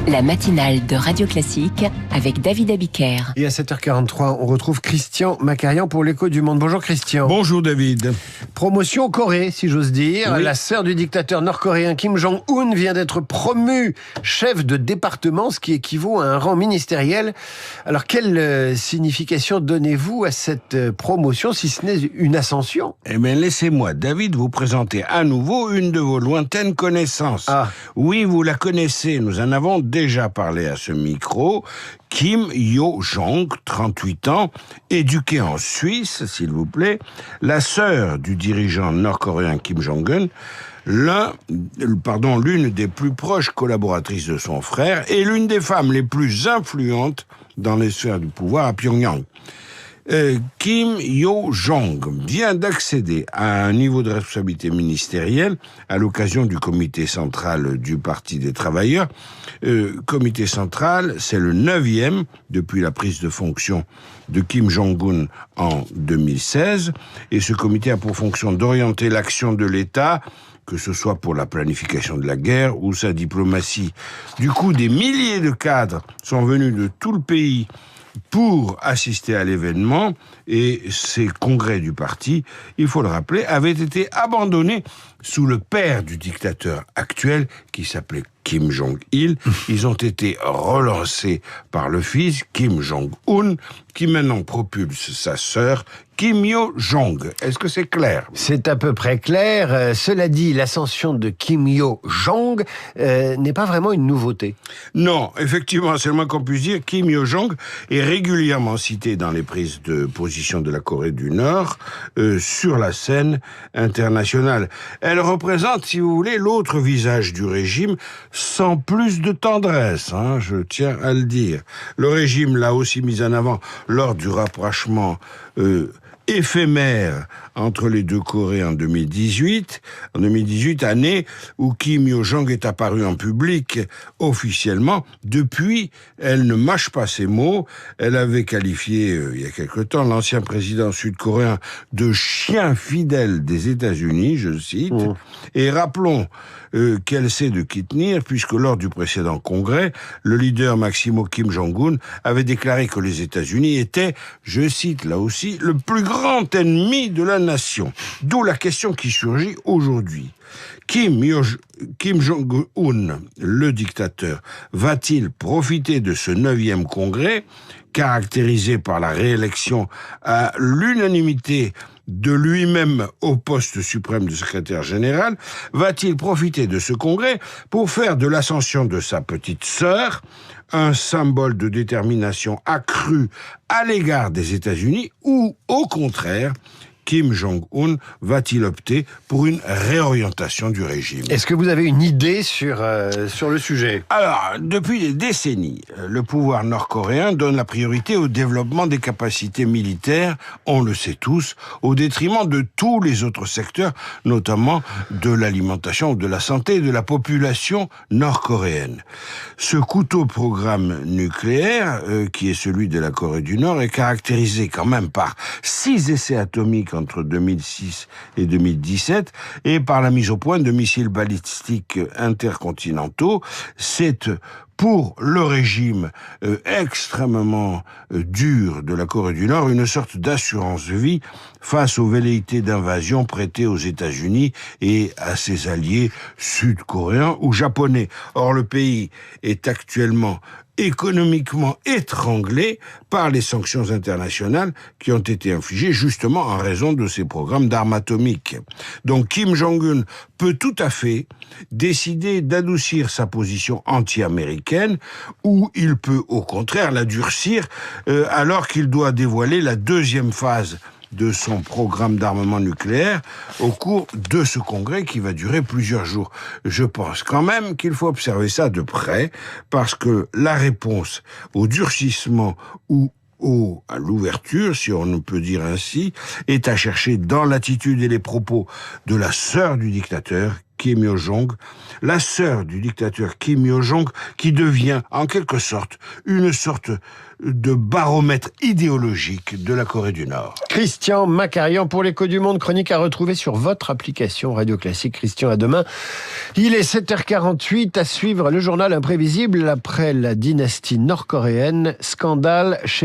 La matinale de Radio Classique avec David Abiker. Et à 7h43, on retrouve Christian Macarian pour l'Écho du Monde. Bonjour Christian. Bonjour David. Promotion Corée, si j'ose dire. Oui. La sœur du dictateur nord-coréen Kim Jong-un vient d'être promue chef de département, ce qui équivaut à un rang ministériel. Alors, quelle signification donnez-vous à cette promotion, si ce n'est une ascension ? Eh bien, laissez-moi, David, vous présenter à nouveau une de vos lointaines connaissances. Ah. Oui, vous la connaissez, nous en avons déjà parlé à ce micro. Kim Yo-jong, 38 ans, éduquée en Suisse, s'il vous plaît, la sœur du dirigeant nord-coréen Kim Jong-un, l'une des plus proches collaboratrices de son frère et l'une des femmes les plus influentes dans les sphères du pouvoir à Pyongyang. Kim Yo-jong vient d'accéder à un niveau de responsabilité ministérielle à l'occasion du comité central du Parti des travailleurs. Comité central, c'est le 9e depuis la prise de fonction de Kim Jong-un en 2016. Et ce comité a pour fonction d'orienter l'action de l'État, que ce soit pour la planification de la guerre ou sa diplomatie. Du coup, des milliers de cadres sont venus de tout le pays pour assister à l'événement, et ces congrès du parti, il faut le rappeler, avaient été abandonnés sous le père du dictateur actuel, qui s'appelait Kim Jong-il. Ils ont été relancés par le fils, Kim Jong-un, qui maintenant propulse sa sœur, Kim Yo-jong. Est-ce que c'est clair ? C'est à peu près clair. Cela dit, l'ascension de Kim Yo-jong n'est pas vraiment une nouveauté. Non, effectivement, c'est le moins qu'on puisse dire. Kim Yo-jong est régulièrement cité dans les prises de position de la Corée du Nord sur la scène internationale. Elle représente, si vous voulez, l'autre visage du régime, sans plus de tendresse, je tiens à le dire. Le régime l'a aussi mis en avant lors du rapprochement éphémère entre les deux Corées en 2018, année où Kim Yo-jong est apparue en public officiellement. Depuis, elle ne mâche pas ses mots. Elle avait qualifié, il y a quelque temps, l'ancien président sud-coréen de chien fidèle des États-Unis, je cite. Et rappelons qu'elle sait de qui tenir, puisque lors du précédent congrès, le leader Maximo Kim Jong-un avait déclaré que les États-Unis étaient, je cite là aussi, le plus grand ennemi de la nation. D'où la question qui surgit aujourd'hui. Kim Jong-un, le dictateur, va-t-il profiter de ce 9e congrès, caractérisé par la réélection à l'unanimité de lui-même au poste suprême de secrétaire général, va-t-il profiter de ce congrès pour faire de l'ascension de sa petite sœur un symbole de détermination accrue à l'égard des États-Unis, ou au contraire, Kim Jong-un va-t-il opter pour une réorientation du régime ? Est-ce que vous avez une idée sur le sujet ? Alors, depuis des décennies, le pouvoir nord-coréen donne la priorité au développement des capacités militaires, on le sait tous, au détriment de tous les autres secteurs, notamment de l'alimentation ou de la santé de la population nord-coréenne. Ce couteau-programme nucléaire, qui est celui de la Corée du Nord, est caractérisé quand même par 6 essais atomiques entre 2006 et 2017, et par la mise au point de missiles balistiques intercontinentaux. C'est pour le régime extrêmement dur de la Corée du Nord une sorte d'assurance vie face aux velléités d'invasion prêtées aux États-Unis et à ses alliés sud-coréens ou japonais. Or, le pays est actuellement économiquement étranglé par les sanctions internationales qui ont été infligées justement en raison de ses programmes d'armes atomiques. Donc Kim Jong-un peut tout à fait décider d'adoucir sa position anti-américaine, ou il peut au contraire la durcir alors qu'il doit dévoiler la 2e phase de son programme d'armement nucléaire au cours de ce congrès qui va durer plusieurs jours. Je pense quand même qu'il faut observer ça de près, parce que la réponse au durcissement ou à l'ouverture, si on peut dire ainsi, est à chercher dans l'attitude et les propos de la sœur du dictateur, Kim Yo-jong, la sœur du dictateur Kim Yo-jong, qui devient en quelque sorte une sorte de baromètre idéologique de la Corée du Nord. Christian Macarian pour l'Écho du Monde, chronique à retrouver sur votre application Radio Classique. Christian, à demain. Il est 7h48, à suivre le journal imprévisible après la dynastie nord-coréenne. Scandale chez